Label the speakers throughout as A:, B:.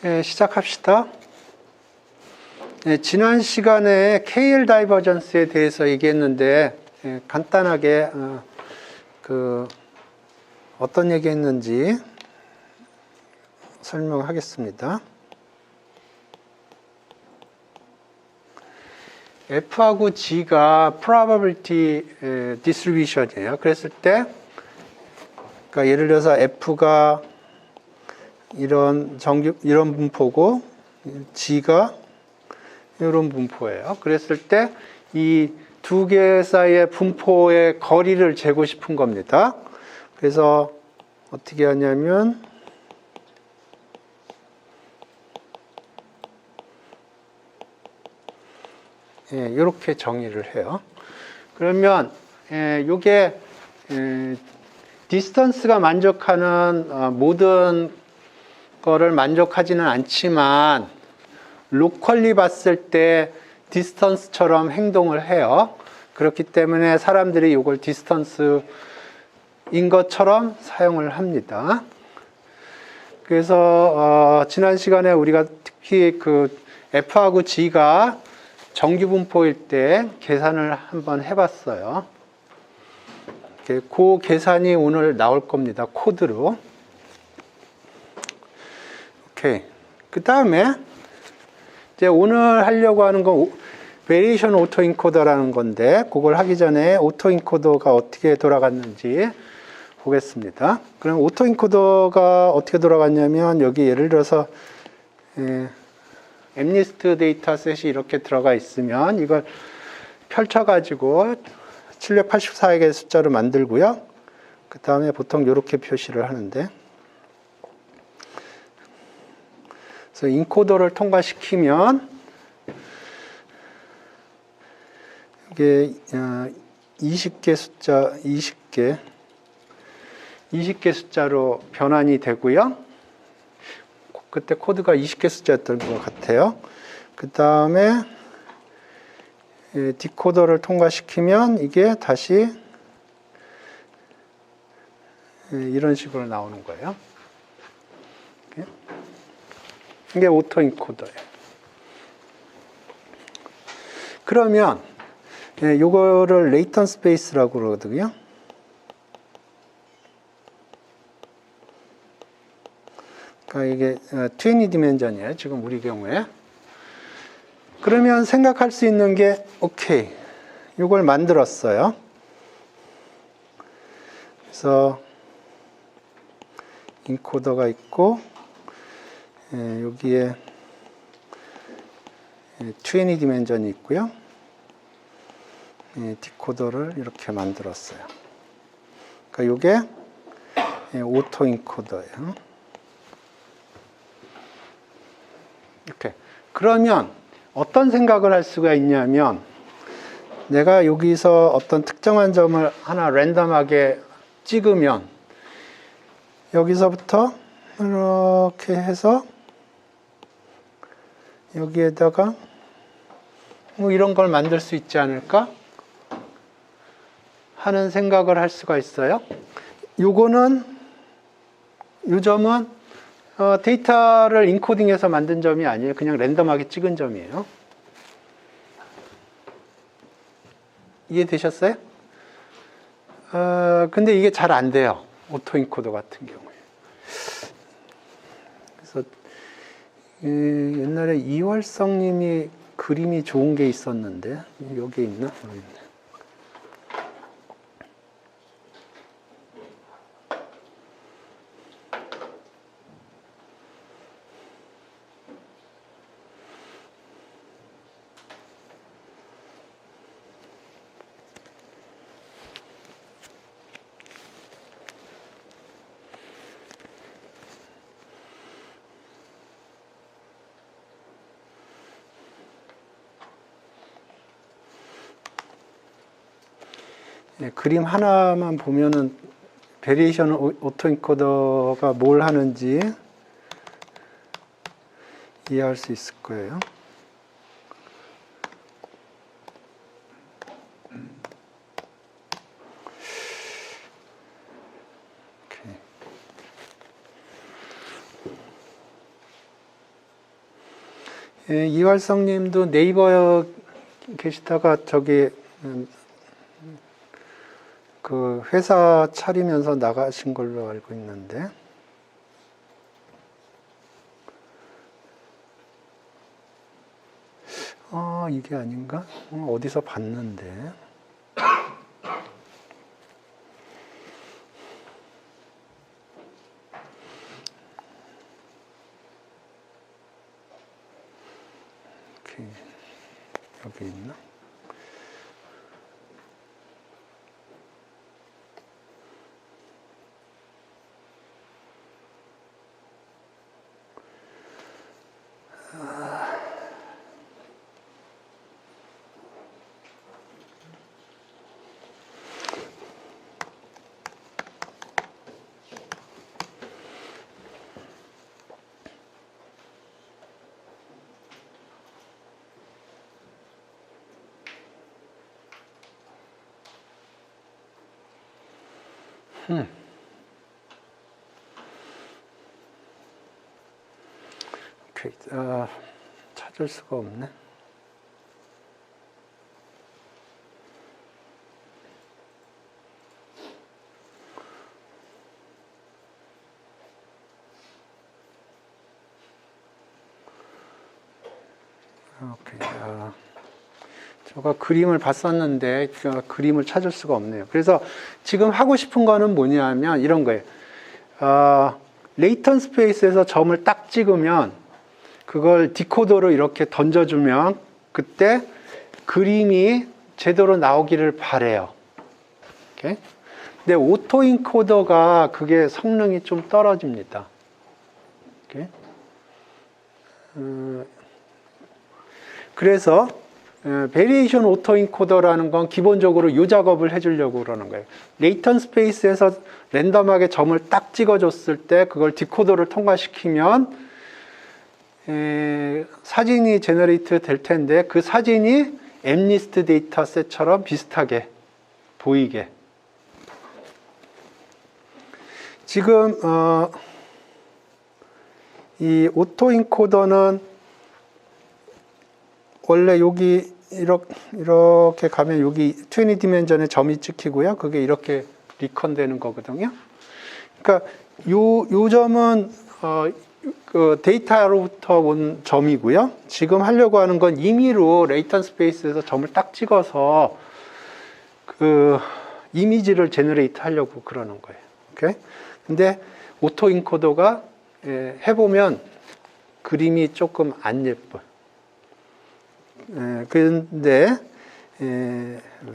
A: 시작합시다. 지난 시간에 KL 다이버전스에 대해서 얘기했는데 간단하게 어떤 얘기했는지 설명하겠습니다. F하고 G가 probability distribution이에요. 그랬을 때, 그러니까 예를 들어서 F가 이런 분포고, G가 이런 분포예요. 그랬을 때, 이 두 개 사이의 분포의 거리를 재고 싶은 겁니다. 그래서 어떻게 하냐면, 이렇게 정의를 해요. 그러면 이게 디스턴스가 만족하는 모든 거를 만족하지는 않지만 로컬리 봤을 때 디스턴스처럼 행동을 해요. 그렇기 때문에 사람들이 이걸 디스턴스인 것처럼 사용을 합니다. 그래서 지난 시간에 우리가 특히 F하고 G가 정규 분포일 때 계산을 한번 해봤어요. 그 계산이 오늘 나올 겁니다. 코드로. 오케이. 그 다음에 이제 오늘 하려고 하는 건 베리에이션 오토인코더라는 건데, 그걸 하기 전에 오토인코더가 어떻게 돌아갔는지 보겠습니다. 그럼 오토인코더가 어떻게 돌아갔냐면, 여기 예를 들어서 엠리스트 데이터셋이 이렇게 들어가 있으면 이걸 펼쳐가지고 784개의 숫자로 만들고요. 그 다음에 보통 이렇게 표시를 하는데, 그래서 인코더를 통과시키면 이게 20개 숫자, 20개 숫자로 변환이 되고요. 그때 코드가 20개 숫자였던 것 같아요. 그 다음에 디코더를 통과시키면 이게 다시 이런 식으로 나오는 거예요. 이게 오토인코더예요. 그러면 이거를 레이턴 스페이스라고 그러거든요. 그러니까 이게 20 디멘전이에요. 지금 우리 경우에. 그러면 생각할 수 있는 게, 오케이, 이걸 만들었어요. 그래서 인코더가 있고, 여기에 20 디멘전이 있고요. 디코더를 이렇게 만들었어요. 그러니까 이게 오토 인코더예요. 이렇게. 그러면 어떤 생각을 할 수가 있냐면, 내가 여기서 어떤 특정한 점을 하나 랜덤하게 찍으면 여기서부터 이렇게 해서 여기에다가 뭐 이런 걸 만들 수 있지 않을까 하는 생각을 할 수가 있어요. 요 점은 데이터를 인코딩해서 만든 점이 아니에요. 그냥 랜덤하게 찍은 점이에요. 이해되셨어요? 근데 이게 잘 안 돼요. 오토인코더 같은 경우에. 그래서 옛날에 이월성 님이 그림이 좋은 게 있었는데, 여기 있나? 여기 있네. 그림 하나만 보면은 베리에이션 오토인코더가 뭘 하는지 이해할 수 있을 거예요. 예, 이활성님도 네이버 계시다가 저기 그 회사 차리면서 나가신 걸로 알고 있는데. 이게 아닌가? 어디서 봤는데. 여기 있나? 오케이. 찾을 수가 없네. 오케이. 제가 그림을 봤었는데 그림을 찾을 수가 없네요. 그래서 지금 하고 싶은 거는 뭐냐면 이런 거예요. 레이턴 스페이스에서 점을 딱 찍으면 그걸 디코더로 이렇게 던져주면 그때 그림이 제대로 나오기를 바래요. 오케이? 근데 오토 인코더가 그게 성능이 좀 떨어집니다. 오케이? 그래서 베리에이션 오토 인코더라는 건 기본적으로 이 작업을 해주려고 그러는 거예요. 레이턴 스페이스에서 랜덤하게 점을 딱 찍어줬을 때 그걸 디코더를 통과시키면 사진이 제너레이트 될 텐데 그 사진이 엠리스트 데이터셋처럼 비슷하게 보이게. 지금 이 오토 인코더는 원래 여기 이렇게 가면 여기 20 디멘전에 점이 찍히고요. 그게 이렇게 리컨 되는 거거든요. 그러니까 요 점은 그 데이터로부터 온 점이고요. 지금 하려고 하는 건 임의로 레이턴 스페이스에서 점을 딱 찍어서 그 이미지를 제너레이트 하려고 그러는 거예요. 오케이? 근데 오토 인코더가 해보면 그림이 조금 안 예뻐요. 그런데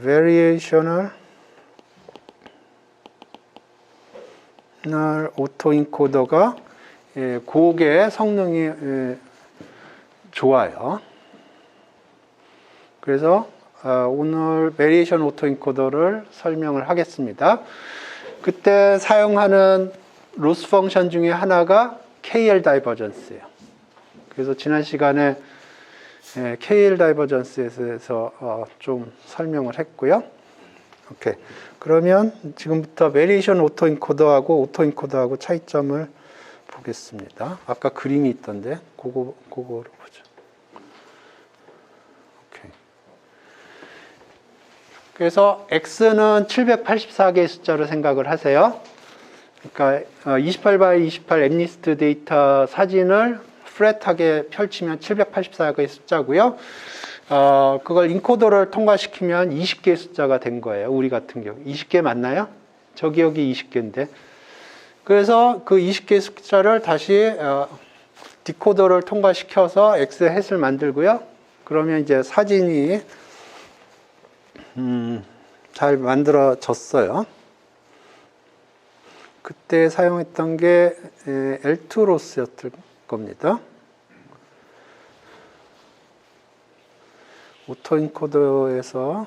A: variational 오토 인코더가 그게 성능이 좋아요. 그래서 오늘 베리에이션 오토 인코더를 설명을 하겠습니다. 그때 사용하는 로스 펑션 중에 하나가 KL 다이버전스예요. 그래서 지난 시간에 KL 다이버전스에 대해서 좀 설명을 했고요. 오케이. 그러면 지금부터 베리에이션 오토 인코더하고 차이점을 보겠습니다. 아까 그림이 있던데 그거로 보죠. 오케이. 그래서 X는 784개의 숫자로 생각을 하세요. 그러니까 28x 28 엠리스트 데이터 사진을 플랫하게 펼치면 784개의 숫자고요. 그걸 인코더를 통과시키면 20개의 숫자가 된 거예요. 우리 같은 경우 20개 맞나요? 저기 여기 20개인데. 그래서 그 20개의 숫자를 다시 디코더를 통과시켜서 X 햇을 만들고요. 그러면 이제 사진이 잘 만들어졌어요. 그때 사용했던 게 L2 로스였을 겁니다. 오토 인코더에서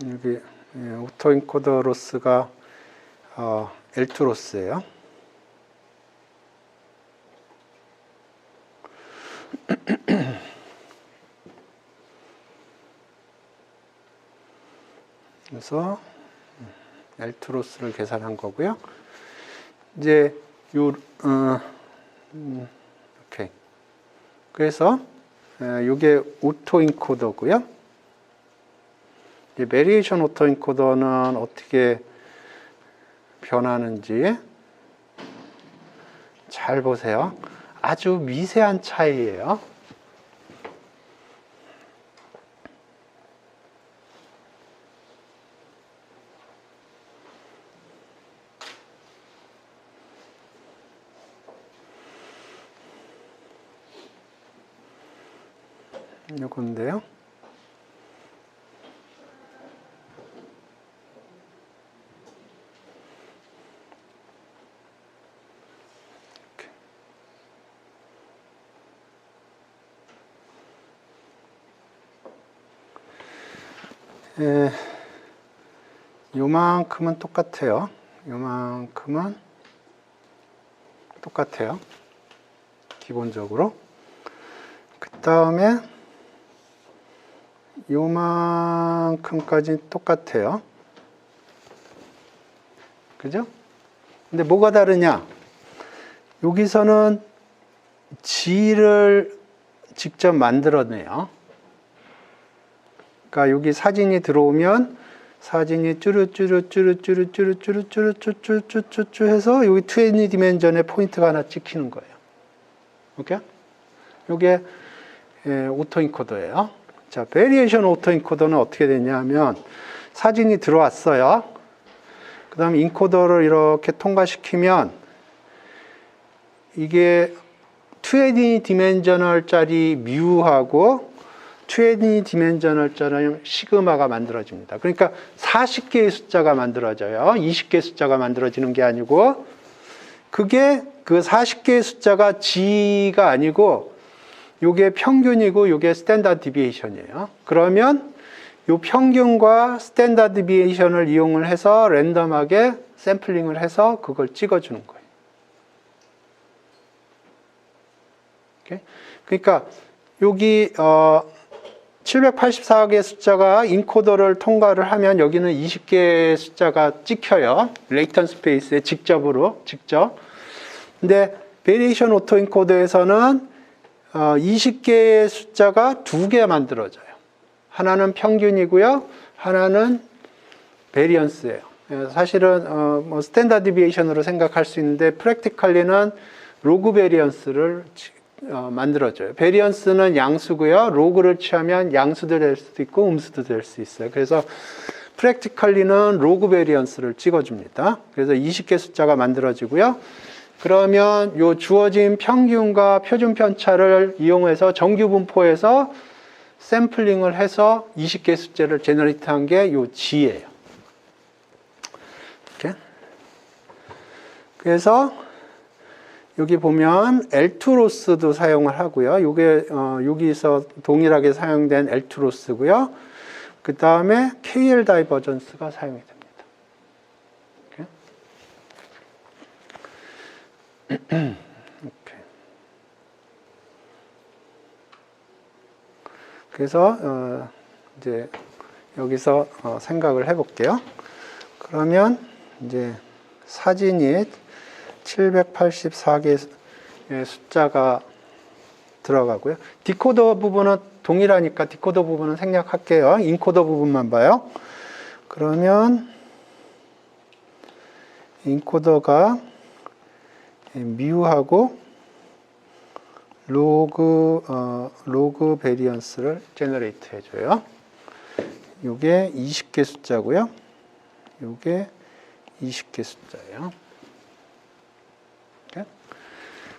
A: 여기 오토 인코더 로스가 L2 로스예요. 그래서 L2 로스를 계산한 거고요. 이제 오케이. 그래서 이게 오토 인코더고요. 베리에이션 오토 인코더는 어떻게 변하는지 잘 보세요. 아주 미세한 차이예요. 요건데요. 요만큼은 똑같아요. 요만큼은 똑같아요. 기본적으로. 그 다음에 요만큼까지 똑같아요. 그죠? 근데 뭐가 다르냐? 여기서는 G를 직접 만들어내요. 그러니까 여기 사진이 들어오면 사진이 쭈루쭈루쭈루쭈루쭈루쭈루쭈루쭈루쭈루쭈루 해서 여기 20 디멘전에 포인트가 하나 찍히는 거예요. 오케이? 요게 오토 인코더예요. 자, 베리에이션 오토 인코더는 어떻게 되냐면 사진이 들어왔어요. 그 다음에 인코더를 이렇게 통과시키면 이게 20 디멘저널짜리 뮤하고 20 디멘저널짜리 시그마가 만들어집니다. 그러니까 40개의 숫자가 만들어져요. 20개의 숫자가 만들어지는 게 아니고 그게 그 40개의 숫자가 G가 아니고 요게 평균이고 요게 스탠다드 디비에이션이에요. 그러면 요 평균과 스탠다드 디비에이션을 이용을 해서 랜덤하게 샘플링을 해서 그걸 찍어주는 거예요. 오케이? 그러니까 여기 784개의 숫자가 인코더를 통과를 하면 여기는 20개의 숫자가 찍혀요. 레이턴 스페이스에 직접. 근데 베리에이션 오토 인코더에서는 20개의 숫자가 2개 만들어져요. 하나는 평균이고요. 하나는 베리언스예요. 사실은 뭐 스탠다드 디비에이션으로 생각할 수 있는데 프랙티컬리는 로그 베리언스를 만들어줘요. 베리언스는 양수고요. 로그를 취하면 양수도 될 수도 있고 음수도 될 수 있어요. 그래서 프랙티컬리는 로그 베리언스를 찍어줍니다. 그래서 20개 숫자가 만들어지고요. 그러면 요 주어진 평균과 표준 편차를 이용해서 정규 분포에서 샘플링을 해서 20개 숫자를 제너레이트한 게 요 G예요. 이렇게. 그래서 여기 보면 L2 로스도 사용을 하고요. 요게 여기서 동일하게 사용된 L2 로스고요. 그 다음에 KL 다이버전스가 사용이 됩니다. 이렇게. 그래서 이제 여기서 생각을 해볼게요. 그러면 이제 사진이 784개의 숫자가 들어가고요. 디코더 부분은 동일하니까 디코더 부분은 생략할게요. 인코더 부분만 봐요. 그러면 인코더가 뮤하고 로그 베리언스를 제너레이트 해줘요. 요게 20개 숫자고요. 요게 20개 숫자예요.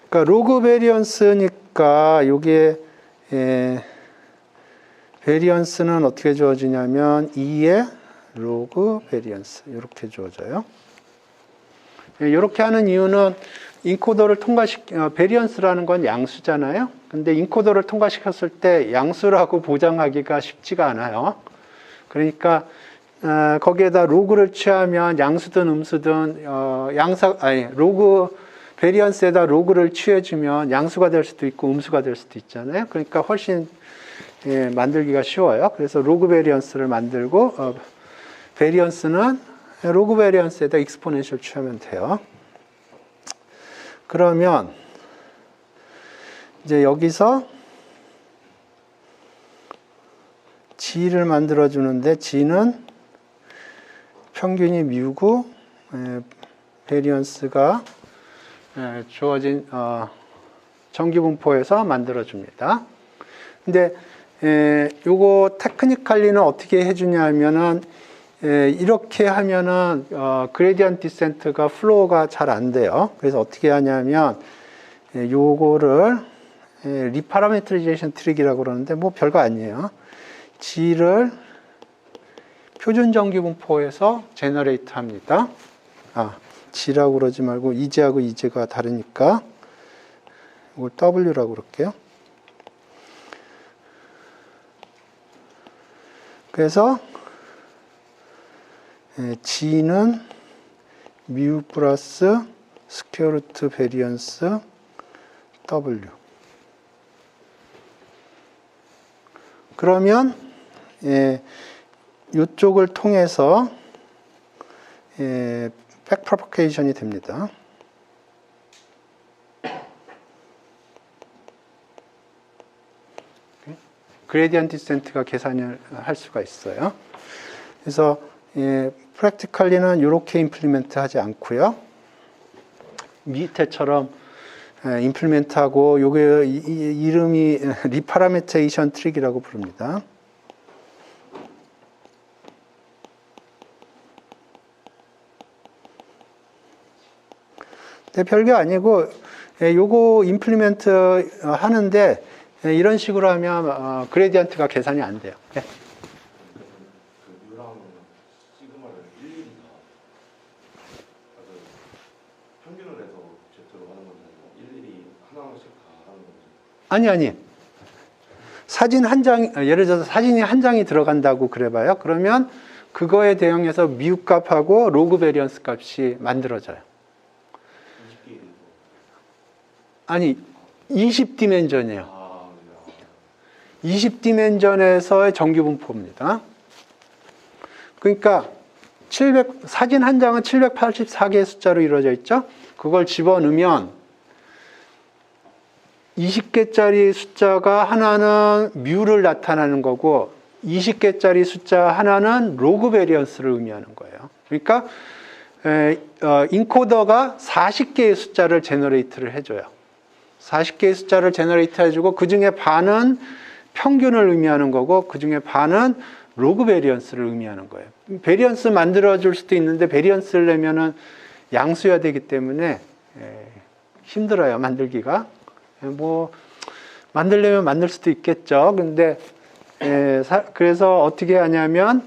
A: 그러니까 로그 베리언스니까 요게 베리언스는 어떻게 주어지냐면 2의 로그 베리언스 이렇게 주어져요. 이렇게 하는 이유는 인코더를 베리언스라는 건 양수잖아요. 근데 인코더를 통과시켰을 때 양수라고 보장하기가 쉽지가 않아요. 그러니까 거기에다 로그를 취하면 양수든 음수든 로그 베리언스에다 로그를 취해주면 양수가 될 수도 있고 음수가 될 수도 있잖아요. 그러니까 훨씬 만들기가 쉬워요. 그래서 로그 베리언스를 만들고 베리언스는 로그 베리언스에다 익스포넨셜 취하면 돼요. 그러면 이제 여기서 G를 만들어 주는데 G는 평균이 뮤고 베리언스가 주어진 정규분포에서 만들어 줍니다. 근데 요거 테크니컬리는 어떻게 해주냐면은 이렇게 하면은 그레디언트 디센트가 플로우가 잘 안 돼요. 그래서 어떻게 하냐면 요거를 리파라메트리제이션 트릭이라고 그러는데 뭐 별거 아니에요. G를 표준 정규분포에서 제너레이트 합니다. G라고 그러지 말고 이제하고 이제가 다르니까 이걸 W라고 그럴게요. 그래서 G는 뮤 플러스 스퀘어 루트 베리언스 W. 그러면 이쪽을 통해서 백 프로포케이션이 됩니다. 그레디언트 디센트가 계산을 할 수가 있어요. 그래서 프랙티컬리는 이렇게 임플리멘트 하지 않고요. 밑에처럼 임플리멘트하고 요게 이름이 리파라메테이션 트릭이라고 부릅니다. 근데 별게 아니고 요거 임플리멘트 하는데 이런 식으로 하면 그레디언트가 계산이 안 돼요. 네.
B: 그 U랑 시그마를 일일이 다 평균을 해서 Z로 하는 건지 아니면 일일이 하나씩 다 하는 건지.
A: 아니. 사진 한 장, 예를 들어서 사진이 한 장이 들어간다고 그래봐요. 그러면 그거에 대응해서 뮤 값하고 로그 베리언스 값이 만들어져요.
B: 20개에
A: 아니, 20디멘전이에요. 20디멘전에서의 정규분포입니다. 그러니까 사진 한 장은 784개의 숫자로 이루어져 있죠. 그걸 집어넣으면 20개짜리 숫자가 하나는 뮤를 나타내는 거고 20개짜리 숫자 하나는 로그 베리언스를 의미하는 거예요. 그러니까 인코더가 40개의 숫자를 제너레이트를 해줘요. 40개의 숫자를 제너레이트 해주고 그 중에 반은 평균을 의미하는 거고 그 중에 반은 로그 베리언스를 의미하는 거예요. 베리언스 만들어줄 수도 있는데 베리언스를 내면은 양수여야 되기 때문에 힘들어요, 만들기가. 뭐 만들려면 만들 수도 있겠죠. 근데 그래서 어떻게 하냐면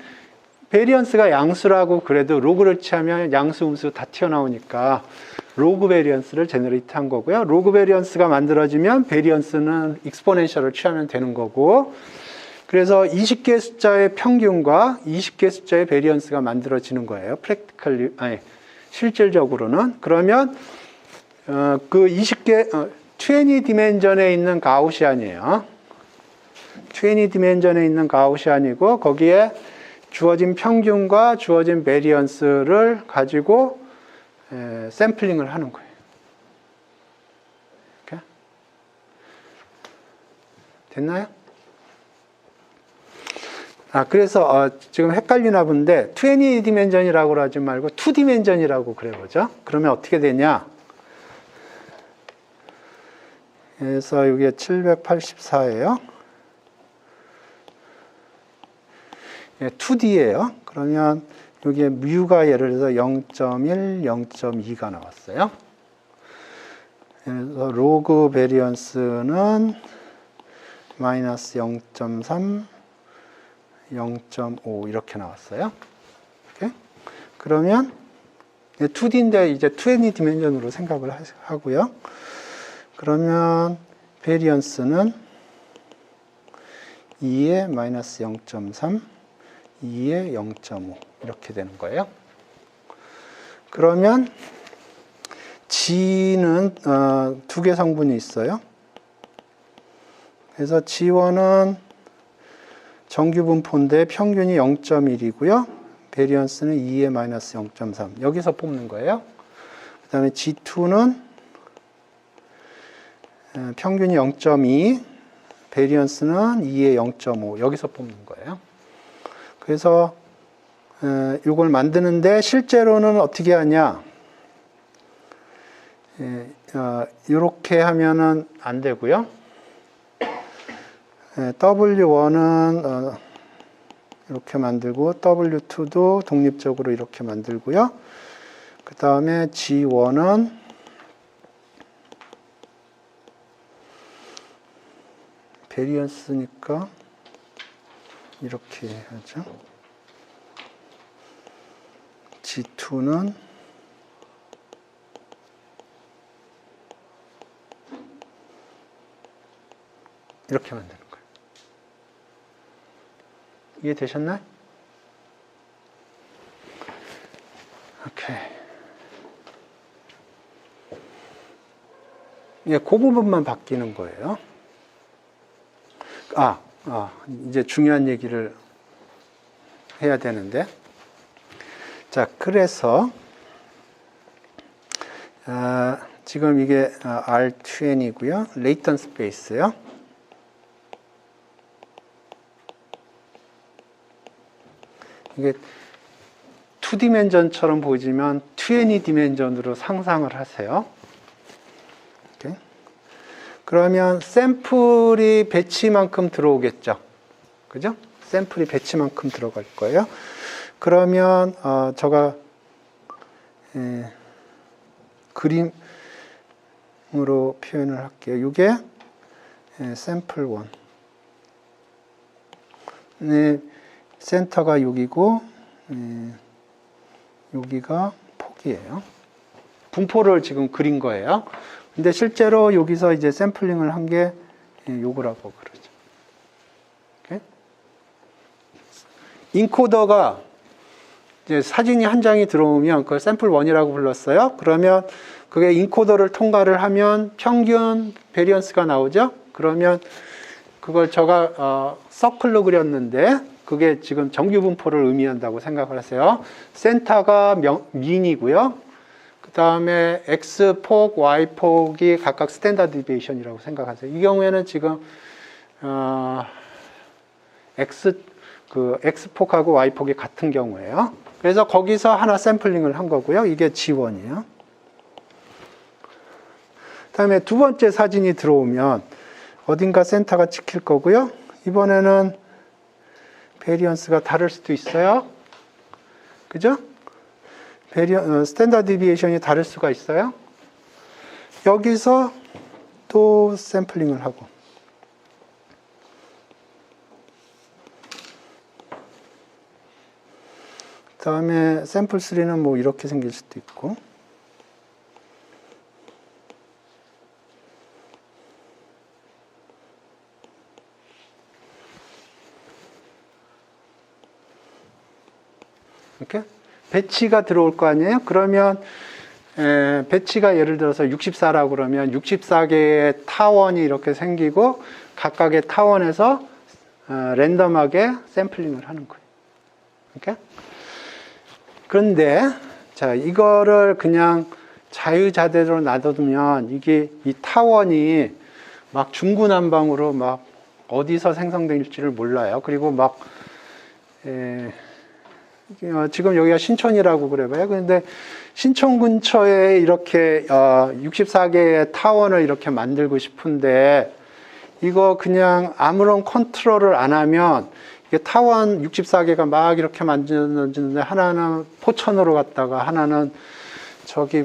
A: 베리언스가 양수라고 그래도 로그를 취하면 양수, 음수 다 튀어나오니까 로그 베리언스를 제너레이트 한 거고요. 로그 베리언스가 만들어지면 베리언스는 익스포넨셜을 취하면 되는 거고, 그래서 20개 숫자의 평균과 20개 숫자의 베리언스가 만들어지는 거예요. 실질적으로는. 그러면 그 20개 20 디멘전에 있는 가우시안이에요. 20 디멘전에 있는 가우시안이고 거기에 주어진 평균과 주어진 베리언스를 가지고 샘플링을 하는 거예요. 이렇게. 됐나요? 그래서 지금 헷갈리나 본데 20 디멘전이라고 하지 말고 2 디멘전이라고 그래보죠. 그러면 어떻게 되냐? 그래서 이게 784예요. 2D예요. 그러면 여기에 뮤가 예를 들어서 0.1, 0.2가 나왔어요. 그래서 로그 베리언스는 마이너스 0.3, 0.5 이렇게 나왔어요. 이렇게. 그러면 2D인데 이제 20 디멘전으로 생각을 하고요. 그러면 베리언스는 2에 마이너스 0.3, 2에 0.5 이렇게 되는 거예요. 그러면 G는 두 개 성분이 있어요. 그래서 G1은 정규분포인데 평균이 0.1이고요. 베리언스는 2의 마이너스 0.3. 여기서 뽑는 거예요. 그 다음에 G2는 평균이 0.2, 베리언스는 2의 0.5. 여기서 뽑는 거예요. 그래서 이걸 만드는데 실제로는 어떻게 하냐? 이렇게 하면은 안 되고요. W1은 이렇게 만들고 W2도 독립적으로 이렇게 만들고요. 그 다음에 G1은 베리언스니까 이렇게 하죠. G2는 이렇게 만드는 거예요. 이해되셨나요? 오케이. 예, 그 부분만 바뀌는 거예요. 이제 중요한 얘기를 해야 되는데. 자, 그래서, 지금 이게 R20이고요. 레이턴 스페이스요. 이게 2디멘전처럼 보이지만 20디멘전으로 상상을 하세요. 오케이. 그러면 샘플이 배치만큼 들어오겠죠. 그죠? 샘플이 배치만큼 들어갈 거예요. 그러면 제가 그림으로 표현을 할게요. 이게 샘플 1. 센터가 여기고 여기가 폭이에요. 분포를 지금 그린 거예요. 근데 실제로 여기서 이제 샘플링을 한 게 요거라고 그러죠. 오케이? 인코더가 이제 사진이 한 장이 들어오면 그걸 샘플 1이라고 불렀어요. 그러면 그게 인코더를 통과를 하면 평균 베리언스가 나오죠. 그러면 그걸 제가 서클로 그렸는데 그게 지금 정규 분포를 의미한다고 생각을 하세요. 센터가 민이고요. 그 다음에 X폭, Y폭이 각각 스탠다드 디비에이션이라고 생각하세요. 이 경우에는 지금 X폭하고 Y폭이 같은 경우예요. 그래서 거기서 하나 샘플링을 한 거고요. 이게 G1이에요. 그 다음에 두 번째 사진이 들어오면 어딘가 센터가 찍힐 거고요. 이번에는 베리언스가 다를 수도 있어요. 그죠? 스탠다드 디비에이션이 다를 수가 있어요. 여기서 또 샘플링을 하고. 그 다음에 샘플 3는 뭐 이렇게 생길 수도 있고. 이렇게 배치가 들어올 거 아니에요? 그러면 배치가 예를 들어서 64라고 그러면 64개의 타원이 이렇게 생기고 각각의 타원에서 랜덤하게 샘플링을 하는 거예요. 이렇게? 그런데 자, 이거를 그냥 자유자재로 놔두면 이게 이 타원이 막 중구난방으로 막 어디서 생성될지를 몰라요. 그리고 막 지금 여기가 신촌이라고 그래봐요. 그런데 신촌 근처에 이렇게 64개의 타원을 이렇게 만들고 싶은데 이거 그냥 아무런 컨트롤을 안 하면 이게 타원 64개가 막 이렇게 만들어지는데 하나는 포천으로 갔다가 하나는 저기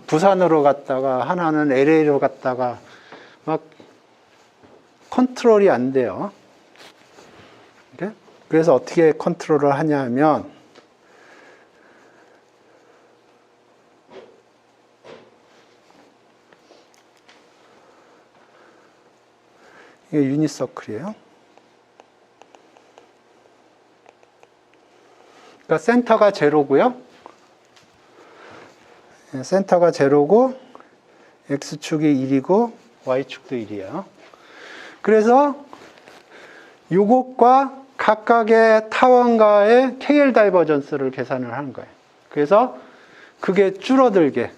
A: 부산으로 갔다가 하나는 LA로 갔다가 막 컨트롤이 안 돼요. 그래서 어떻게 컨트롤을 하냐 하면 이게 유니서클이에요. 그러니까 센터가 제로고요. 센터가 제로고 X축이 1이고 Y축도 1이에요. 그래서 요것과 각각의 타원과의 KL 다이버전스를 계산을 하는 거예요. 그래서 그게 줄어들게.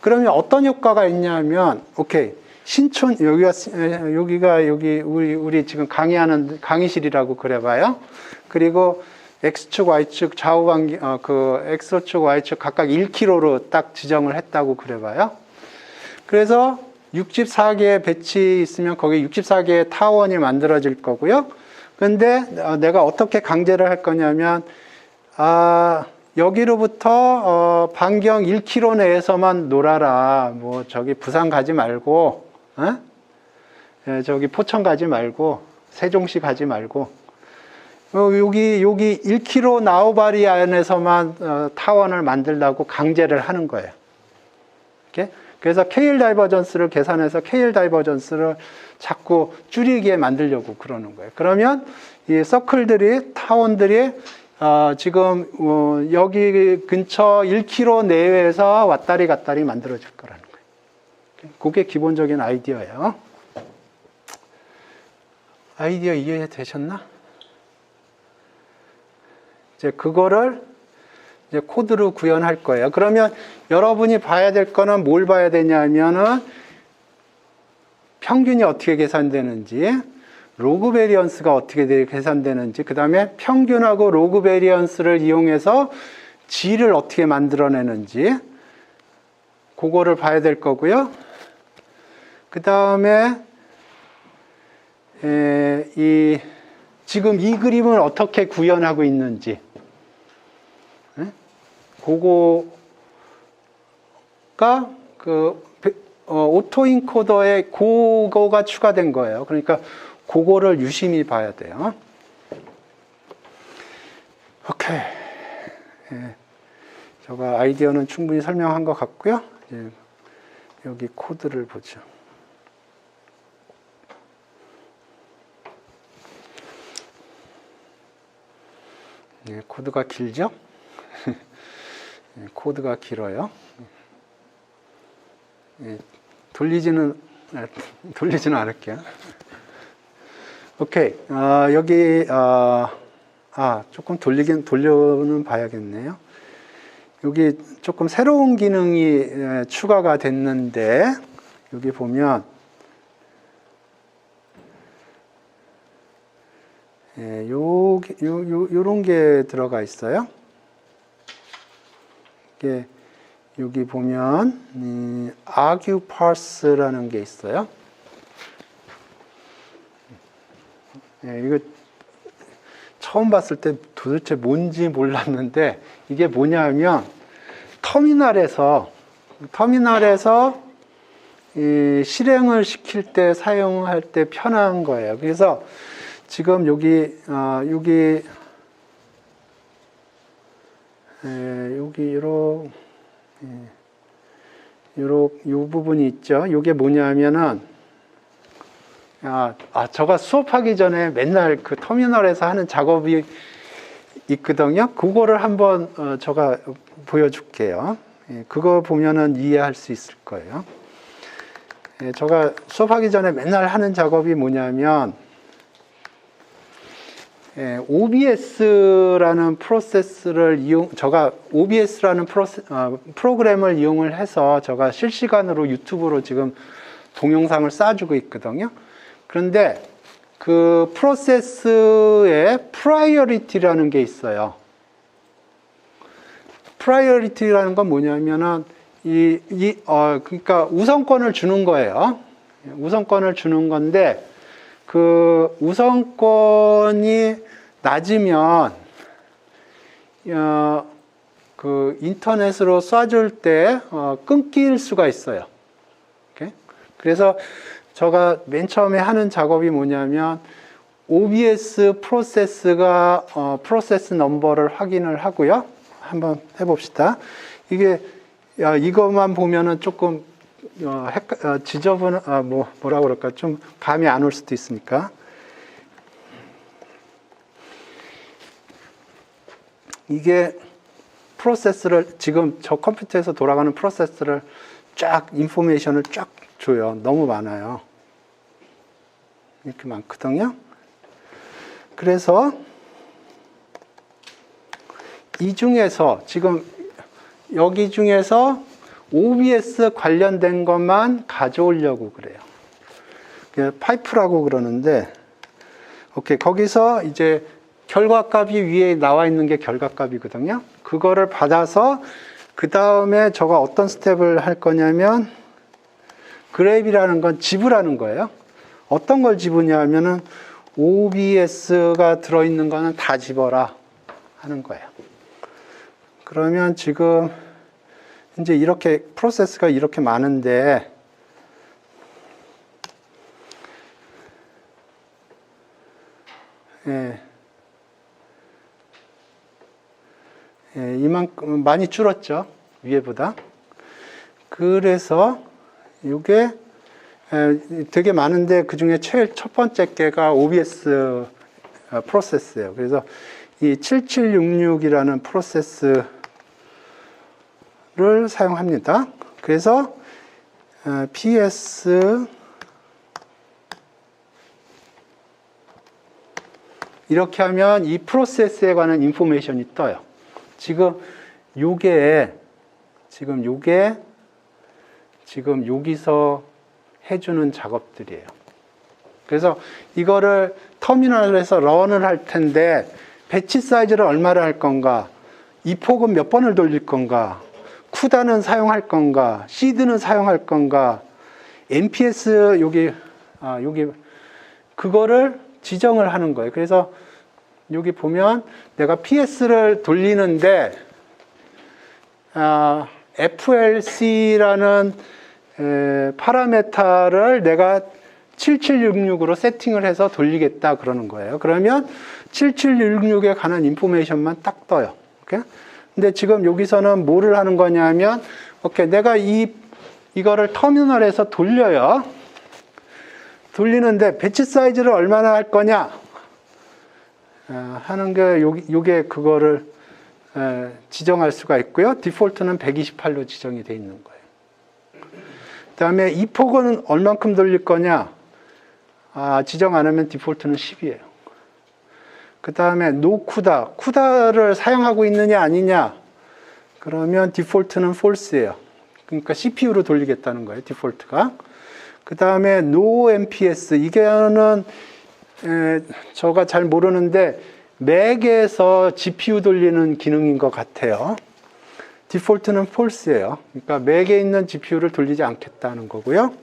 A: 그러면 어떤 효과가 있냐면, 오케이. 신촌, 여기가 우리 지금 강의하는 강의실이라고 그래봐요. 그리고 X축, Y축, 좌우방기, X축, Y축 각각 1km로 딱 지정을 했다고 그래봐요. 그래서 64개의 배치 있으면 거기 64개의 타원이 만들어질 거고요. 근데 내가 어떻게 강제를 할 거냐면, 여기로부터 반경 1km 내에서만 놀아라. 뭐 저기 부산 가지 말고, 저기 포천 가지 말고, 세종시 가지 말고, 여기 1km 나우바리 안에서만 타원을 만들라고 강제를 하는 거예요. 이렇게? 그래서 KL 다이버전스를 계산해서 KL 다이버전스를 자꾸 줄이게 만들려고 그러는 거예요. 그러면 이 서클들이, 타원들이 지금 여기 근처 1km 내외에서 왔다리 갔다리 만들어질 거라는 거예요. 그게 기본적인 아이디어예요. 아이디어 이해되셨나? 이제 그거를 이제 코드로 구현할 거예요. 그러면 여러분이 봐야 될 거는 뭘 봐야 되냐면은 평균이 어떻게 계산되는지, 로그 베리언스가 어떻게 계산되는지, 그 다음에 평균하고 로그 베리언스를 이용해서 G를 어떻게 만들어내는지, 그거를 봐야 될 거고요. 그 다음에 지금 이 그림을 어떻게 구현하고 있는지, 그거가 오토인코더에 그거가 추가된 거예요. 그러니까 그거를 유심히 봐야 돼요. 오케이. 제가 아이디어는 충분히 설명한 것 같고요. 이제 여기 코드를 보죠. 코드가 길죠? 코드가 길어요. 돌리지는 않을게요. 오케이. 여기, 조금 돌려는 봐야겠네요. 여기 조금 새로운 기능이 추가가 됐는데, 여기 보면, 요런 게 들어가 있어요. 이게 여기 보면 argue parse라는 게 있어요. 이거 처음 봤을 때 도대체 뭔지 몰랐는데 이게 뭐냐면 터미널에서 실행을 시킬 때 사용할 때 편한 거예요. 그래서 지금 여기 요 부분이 있죠. 이게 뭐냐면은, 제가 수업하기 전에 맨날 그 터미널에서 하는 작업이 있거든요. 그거를 한번 제가 보여줄게요. 그거 보면은 이해할 수 있을 거예요. 제가 수업하기 전에 맨날 하는 작업이 뭐냐면, OBS라는 프로세스를 OBS라는 프로그램을 이용을 해서 제가 실시간으로 유튜브로 지금 동영상을 쏴주고 있거든요. 그런데 그 프로세스에 프라이어리티라는 게 있어요. 프라이어리티라는 건 뭐냐면은 그러니까 우선권을 주는 거예요. 우선권을 주는 건데 그 우선권이 낮으면 그 인터넷으로 쏴줄 때 끊길 수가 있어요. 이렇게? 그래서 제가 맨 처음에 하는 작업이 뭐냐면 OBS 프로세스가 프로세스 넘버를 확인을 하고요. 한번 해봅시다. 이것만 보면은 조금 뭐라 그럴까, 좀 감이 안 올 수도 있으니까. 이게 프로세스를, 지금 저 컴퓨터에서 돌아가는 프로세스를 쫙, 인포메이션을 쫙 줘요. 너무 많아요. 이렇게 많거든요. 그래서 이 중에서 지금 여기 중에서 OBS 관련된 것만 가져오려고 그래요. 파이프라고 그러는데, 오케이. 거기서 이제 결과값이 위에 나와 있는 게 결과값이거든요. 그거를 받아서 그 다음에 저가 어떤 스텝을 할 거냐면 그랩이라는 건 지부라는 거예요. 어떤 걸 지부냐 하면은 OBS가 들어있는 거는 다 집어라 하는 거예요. 그러면 지금 이제 이렇게 프로세스가 이렇게 많은데 이만큼 많이 줄었죠. 위에보다. 그래서 이게 되게 많은데 그 중에 제일 첫 번째 개가 OBS 프로세스예요. 그래서 이 7766이라는 프로세스를 사용합니다. 그래서 PS 이렇게 하면 이 프로세스에 관한 인포메이션이 떠요. 지금 여기서 해주는 작업들이에요. 그래서 이거를 터미널에서 런을 할 텐데 배치 사이즈를 얼마를 할 건가, 이 폭은 몇 번을 돌릴 건가, 쿠다는 사용할 건가, 시드는 사용할 건가, NPS 여기 그거를 지정을 하는 거예요. 그래서 여기 보면 내가 PS를 돌리는데 FLC라는 파라메타를 내가 7766으로 세팅을 해서 돌리겠다 그러는 거예요. 그러면 7766에 관한 인포메이션만 딱 떠요. 오케이? 근데 지금 여기서는 뭐를 하는 거냐면, 오케이, 내가 이거를 터미널에서 돌려요. 돌리는데 배치 사이즈를 얼마나 할 거냐 하는 게 요게 그거를 지정할 수가 있고요. 디폴트는 128로 지정이 되어 있는 거예요. 그 다음에 이 폭은 얼만큼 돌릴 거냐, 지정 안 하면 디폴트는 10이에요. 그 다음에 쿠다를 사용하고 있느냐 아니냐, 그러면 디폴트는 false예요. 그러니까 CPU로 돌리겠다는 거예요, 디폴트가. 그 다음에 no MPS, 이게는 저가 잘 모르는데 맥에서 GPU 돌리는 기능인 것 같아요. 디폴트는 false예요. 그러니까 맥에 있는 GPU를 돌리지 않겠다는 거고요.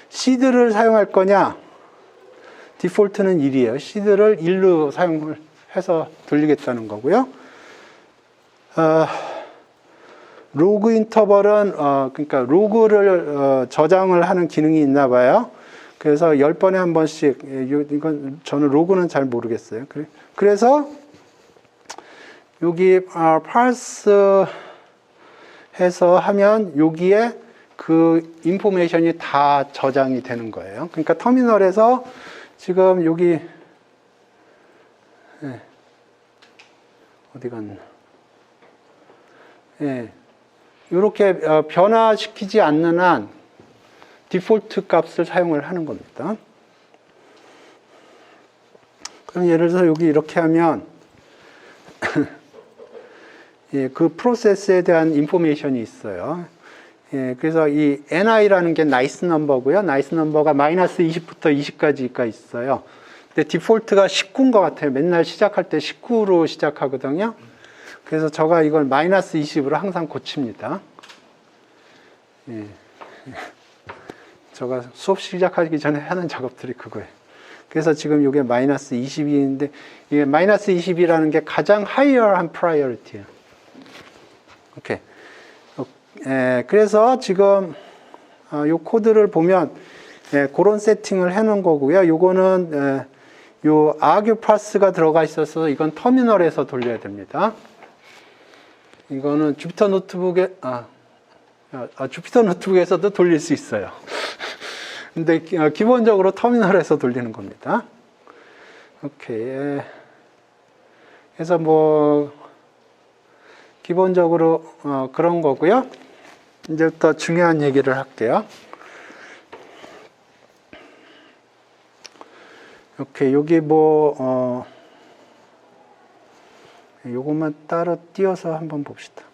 A: 시드를 사용할 거냐, 디폴트는 1이에요. 시드를 1로 사용을 해서 돌리겠다는 거고요. 로그 인터벌은 그러니까 로그를 저장을 하는 기능이 있나 봐요. 그래서 10번에 한 번씩, 이건 저는 로그는 잘 모르겠어요. 그래서 여기 parse 해서 하면 여기에 그 인포메이션이 다 저장이 되는 거예요. 그러니까 터미널에서 지금 여기 어디 갔나? 이렇게 변화시키지 않는 한 디폴트 값을 사용을 하는 겁니다. 그럼 예를 들어서 여기 이렇게 하면 그 프로세스에 대한 인포메이션이 있어요. 그래서 이 NI라는 게 나이스 넘버고요. 나이스 넘버가 마이너스 20부터 20까지가 있어요. 근데 디폴트가 19인 것 같아요. 맨날 시작할 때 19로 시작하거든요. 그래서 제가 이걸 마이너스 20으로 항상 고칩니다. 제가 수업 시작하기 전에 하는 작업들이 그거예요. 그래서 지금 이게 마이너스 20인데, 이게 마이너스 20이라는 게 가장 하이어한 프라이어리티예요. 오케이. 그래서 지금 요 코드를 보면 그런 세팅을 해놓은 거고요. 요거는 요 argue pars가 들어가 있어서 이건 터미널에서 돌려야 됩니다. 이거는 주피터 노트북에 주피터 노트북에서도 돌릴 수 있어요. 근데 기본적으로 터미널에서 돌리는 겁니다. 오케이. 그래서 뭐 기본적으로 그런 거고요. 이제부터 중요한 얘기를 할게요. 오케이. 여기 뭐 요것만 따로 띄어서 한번 봅시다.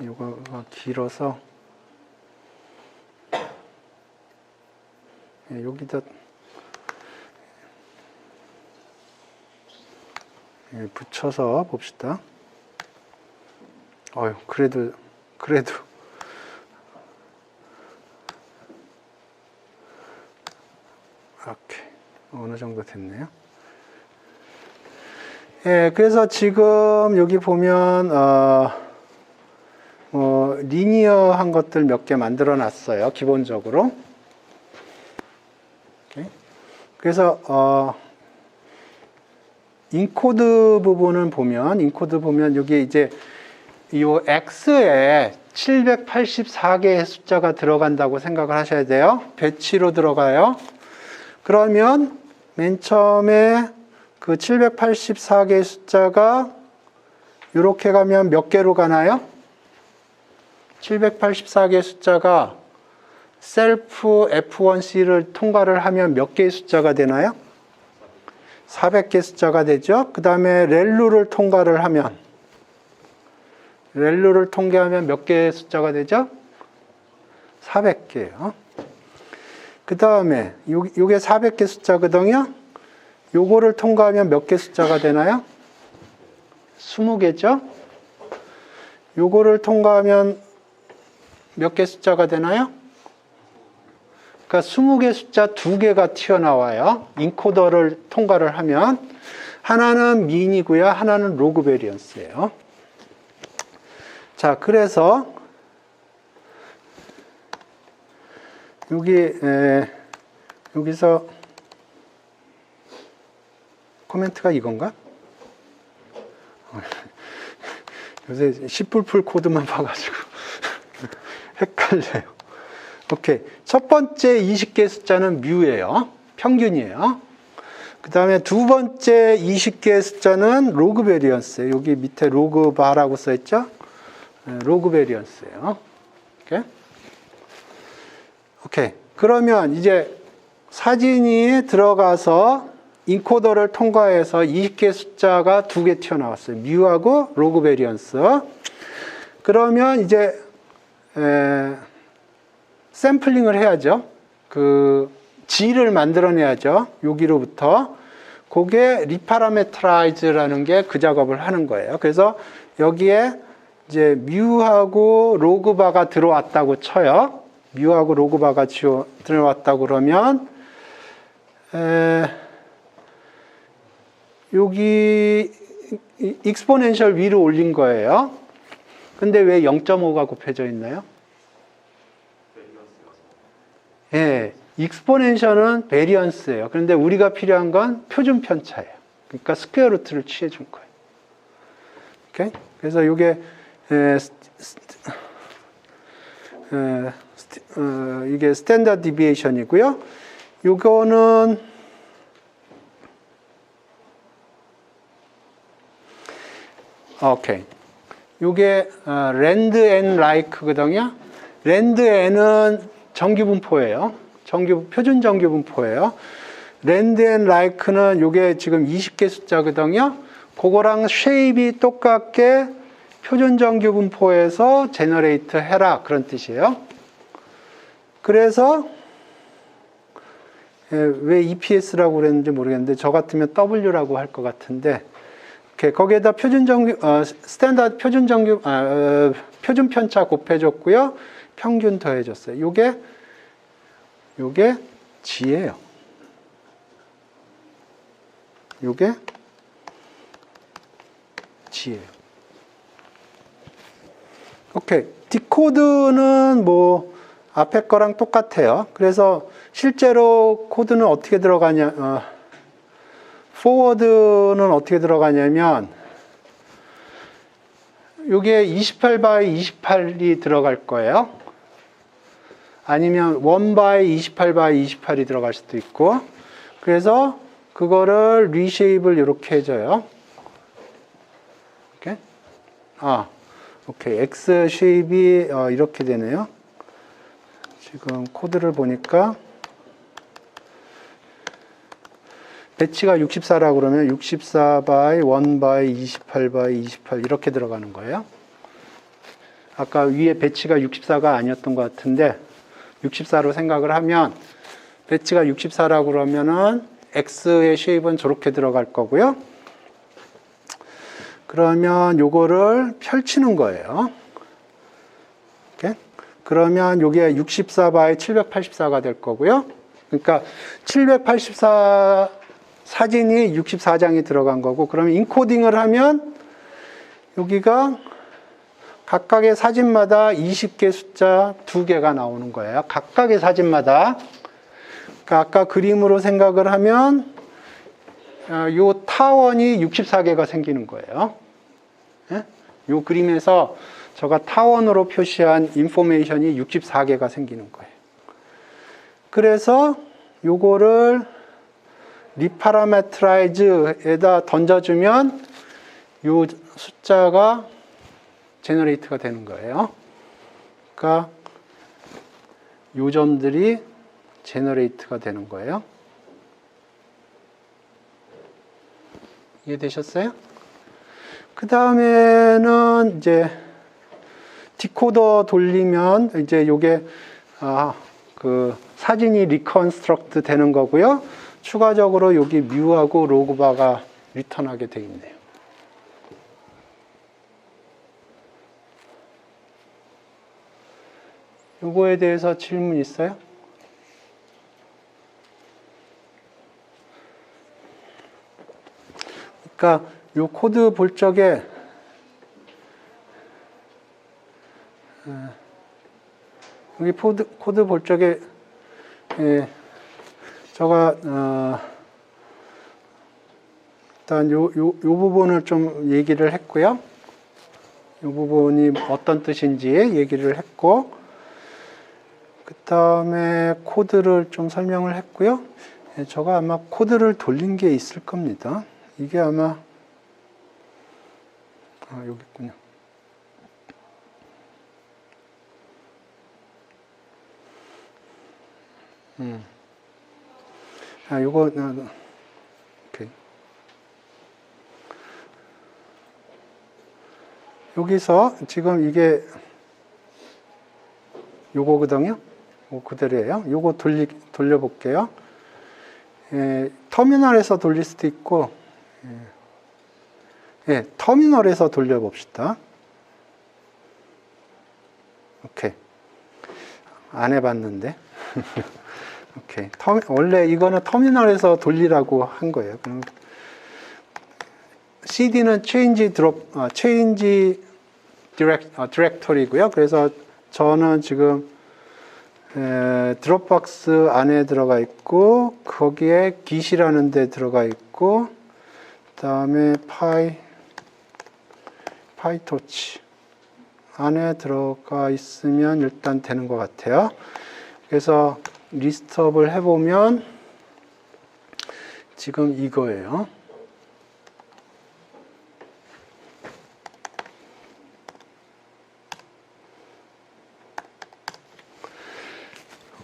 A: 요거가 길어서 여기다 붙여서 봅시다. 그래도 오케이. 어느 정도 됐네요. 그래서 지금 여기 보면 리니어한 것들 몇 개 만들어 놨어요. 기본적으로. 오케이. 그래서 인코드 부분을 보면 여기 이제 이 X에 784개의 숫자가 들어간다고 생각을 하셔야 돼요. 배치로 들어가요. 그러면 맨 처음에 그 784개의 숫자가 이렇게 가면 몇 개로 가나요? 784개의 숫자가 셀프 F1C를 통과를 하면 몇 개의 숫자가 되나요? 400개 숫자가 되죠. 그 다음에 렐루를 통과를 하면 몇 개의 숫자가 되죠? 400개예요. 그 다음에 요게 400개 숫자거든요. 요거를 통과하면 몇 개 숫자가 되나요? 20개죠. 요거를 통과하면 몇 개 숫자가 되나요? 그러니까 20개 숫자 2개가 튀어나와요. 인코더를 통과를 하면. 하나는 민이고요. 하나는 로그 베리언스예요. 자, 그래서 여기서 코멘트가 이건가? 요새 C++ 코드만 봐가지고 헷갈려요. 오케이. 첫 번째 20개 숫자는 뮤예요. 평균이에요. 그 다음에 두 번째 20개 숫자는 로그 베리언스예요. 여기 밑에 로그 바라고 써있죠? 로그 베리언스예요. 오케이. 그러면 이제 사진이 들어가서 인코더를 통과해서 20개 숫자가 2개 튀어나왔어요. 뮤하고 로그 베리언스. 그러면 이제 샘플링을 해야죠. 그 G를 만들어내야죠. 여기로부터. 그게 리파라메트라이즈라는 게 그 작업을 하는 거예요. 그래서 여기에 이제 뮤하고 로그바가 들어왔다고 쳐요. 뮤하고 로그바가 들어왔다고 그러면 여기 익스포넨셜 위로 올린 거예요. 근데 왜 0.5가 곱해져 있나요? 예, 익스포넨셜은 베리언스예요. 그런데 우리가 필요한 건 표준 편차예요. 그러니까 스퀘어 루트를 취해 준 거예요. 오케이? 그래서 이게 이게 스탠다드 디비에이션이고요. 요거는 오케이. 요게 랜드 앤 라이크거든요. 랜드 앤은 정규 분포예요. 표준 정규 분포예요. 랜드 앤 라이크는 요게 지금 20개 숫자거든요. 그거랑 쉐입이 똑같게 표준 정규 분포에서 제너레이트 해라 그런 뜻이에요. 그래서 왜 EPS라고 그랬는지 모르겠는데 저 같으면 W라고 할 것 같은데 거기에다 표준 정규 스탠다드 표준 정규 표준 편차 곱해줬고요. 평균 더해줬어요. 요게 G예요. 요게 G예요. 오케이. 디코드는 뭐 앞에 거랑 똑같아요. 그래서 실제로 코드는 어떻게 들어가냐, 포워드는 어떻게 들어가냐면, 이게 28by 28이 들어갈 거예요. 아니면 1by 28by 28이 들어갈 수도 있고, 그래서 그거를 리쉐입을 이렇게 해줘요. 오케이? 오케이. X 쉐입이 이렇게 되네요. 지금 코드를 보니까 배치가 64라고 그러면 64 by 1 by 28 by 28 이렇게 들어가는 거예요. 아까 위에 배치가 64가 아니었던 것 같은데 64로 생각을 하면 배치가 64라고 그러면은 X의 쉐입은 저렇게 들어갈 거고요. 그러면 요거를 펼치는 거예요. 이렇게. 그러면 요게 64 by 784가 될 거고요. 그러니까 784 사진이 64장이 들어간 거고, 그러면 인코딩을 하면 여기가 각각의 사진마다 20개 숫자 2개가 나오는 거예요. 각각의 사진마다. 그러니까 아까 그림으로 생각을 하면 요 타원이 64개가 생기는 거예요. 요 그림에서 저가 타원으로 표시한 인포메이션이 64개가 생기는 거예요. 그래서 요거를 리파라메트라이즈에다 던져주면 요 숫자가 제너레이트가 되는 거예요. 그러니까 요 점들이 제너레이트가 되는 거예요. 이해되셨어요? 그 다음에는 이제 디코더 돌리면 이제 요게 그 사진이 리컨스트럭트 되는 거고요. 추가적으로 여기 뮤하고 로그바가 리턴하게 돼 있네요. 요거에 대해서 질문 있어요? 그러니까 요 코드 볼 적에 여기 코드 볼 적에 제가 일단 요 부분을 좀 얘기를 했고요. 요 부분이 어떤 뜻인지 얘기를 했고, 그 다음에 코드를 좀 설명을 했고요. 제가 아마 코드를 돌린 게 있을 겁니다. 이게 아마 여기 있군요. 요거 오케이. 여기서 지금 이게 요거거든요. 요거 그대로예요. 요거 돌려볼게요. 터미널에서 돌릴 수도 있고, 터미널에서 돌려봅시다. 오케이. 안 해봤는데. 오케이. 원래 이거는 터미널에서 돌리라고 한 거예요. 그럼 CD는 change 디렉토리고요. 그래서 저는 지금 드롭박스 안에 들어가 있고, 거기에 git이라는 데 들어가 있고, 그 다음에 파이토치 안에 들어가 있으면 일단 되는 것 같아요. 그래서 리스트업을 해보면 지금 이거예요.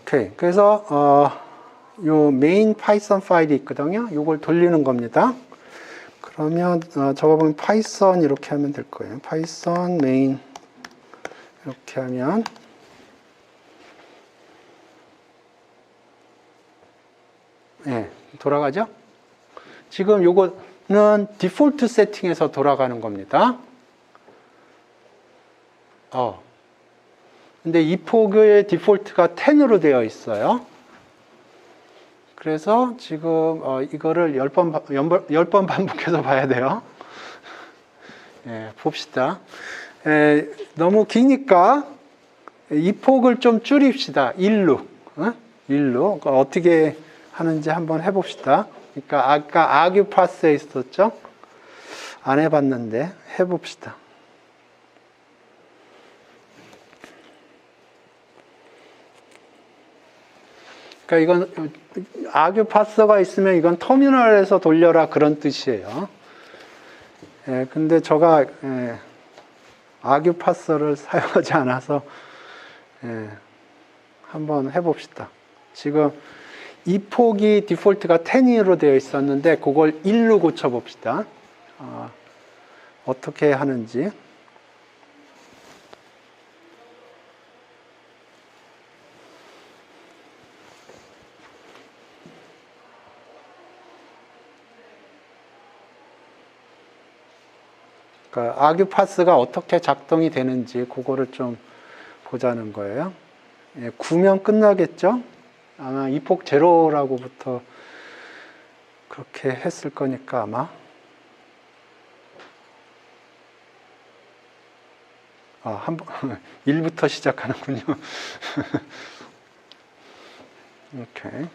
A: 오케이. 그래서 요 메인 파이썬 파일이 있거든요. 요걸 돌리는 겁니다. 그러면 저거 보면 파이썬 이렇게 하면 될 거예요. 파이썬 메인 이렇게 하면 돌아가죠? 지금 요거는 디폴트 세팅에서 돌아가는 겁니다. 근데 이 포그의 디폴트가 10으로 되어 있어요. 그래서 지금 이거를 10번 반복해서 봐야 돼요. 봅시다. 너무 기니까 이 폭을 좀 줄입시다. 1로. 1로. 어떻게 하는지 한번 해봅시다. 그러니까 아까 argue path에 있었죠? 안 해봤는데 해봅시다. 그러니까 이건 argue path가 있으면 이건 터미널에서 돌려라 그런 뜻이에요. 근데 제가 argue path를 사용하지 않아서 한번 해봅시다. 지금 이 폭이 디폴트가 10으로 되어 있었는데 그걸 1로 고쳐봅시다. 어떻게 하는지. 그러니까 아규 파스가 어떻게 작동이 되는지 그거를 좀 보자는 거예요. 예, 9면 끝나겠죠? 아마 이 폭 제로라고부터 그렇게 했을 거니까 아마. 1부터 시작하는군요. 오케이.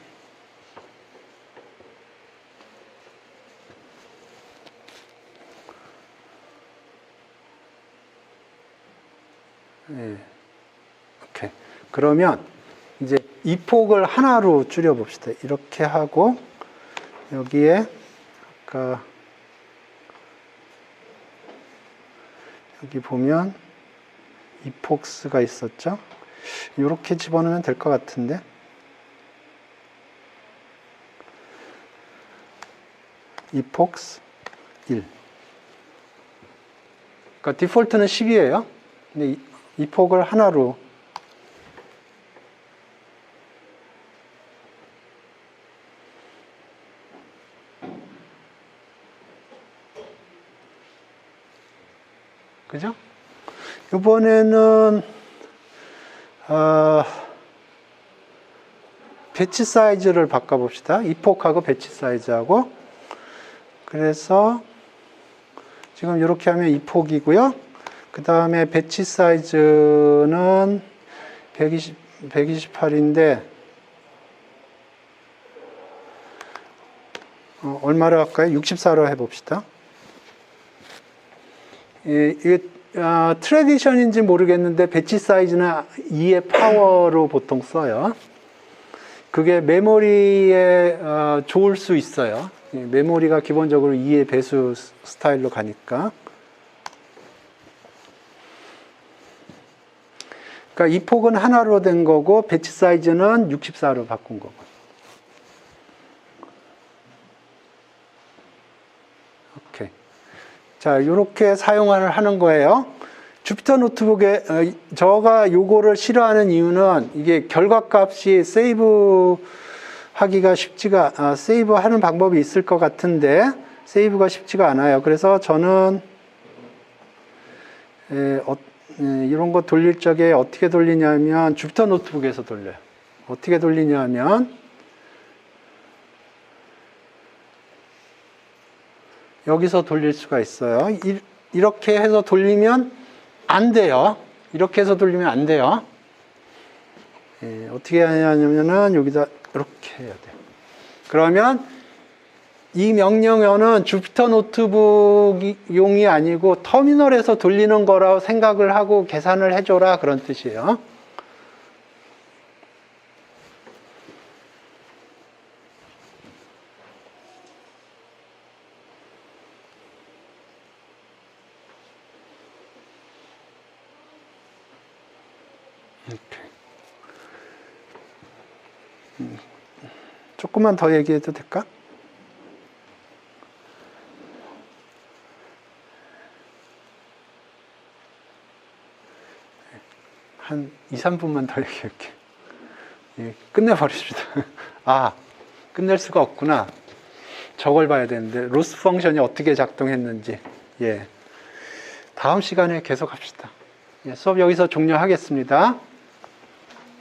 A: 네. 오케이. 그러면 이제 이 폭을 하나로 줄여봅시다. 이렇게 하고 여기에 아까 여기 보면 이폭스가 있었죠. 이렇게 집어넣으면 될 것 같은데. 이폭스 1. 그러니까 디폴트는 10이에요. 근데 이 폭을 하나로 그죠? 이번에는 배치 사이즈를 바꿔봅시다. 이 폭하고 배치 사이즈하고. 그래서 지금 이렇게 하면 이 폭이고요. 그 다음에 배치 사이즈는 128인데 얼마로 할까요? 64로 해봅시다. 이게 트래디션인지 모르겠는데 배치 사이즈는 2의 파워로 보통 써요. 그게 메모리에 좋을 수 있어요. 메모리가 기본적으로 2의 배수 스타일로 가니까. 그러니까 이 폭은 하나로 된 거고 배치 사이즈는 64로 바꾼 거고. 오케이. 자, 이렇게 사용을 하는 거예요. 주피터 노트북에 제가 요거를 싫어하는 이유는 이게 결과값이 세이브 하기가 쉽지가 세이브 하는 방법이 있을 것 같은데 세이브가 쉽지가 않아요. 그래서 저는 이런 거 돌릴 적에 어떻게 돌리냐면 주피터 노트북에서 돌려요. 어떻게 돌리냐면 여기서 돌릴 수가 있어요. 이렇게 해서 돌리면 안 돼요. 이렇게 해서 돌리면 안 돼요. 어떻게 하냐면은 여기다 이렇게 해야 돼요. 그러면 이 명령어는 주피터 노트북용이 아니고 터미널에서 돌리는 거라고 생각을 하고 계산을 해줘라 그런 뜻이에요. 조금만 더 얘기해도 될까? 한 2, 3분만 더 얘기할게. 예, 끝내버립시다. 끝낼 수가 없구나. 저걸 봐야 되는데, 로스 펑션이 어떻게 작동했는지. 예. 다음 시간에 계속 합시다. 예, 수업 여기서 종료하겠습니다.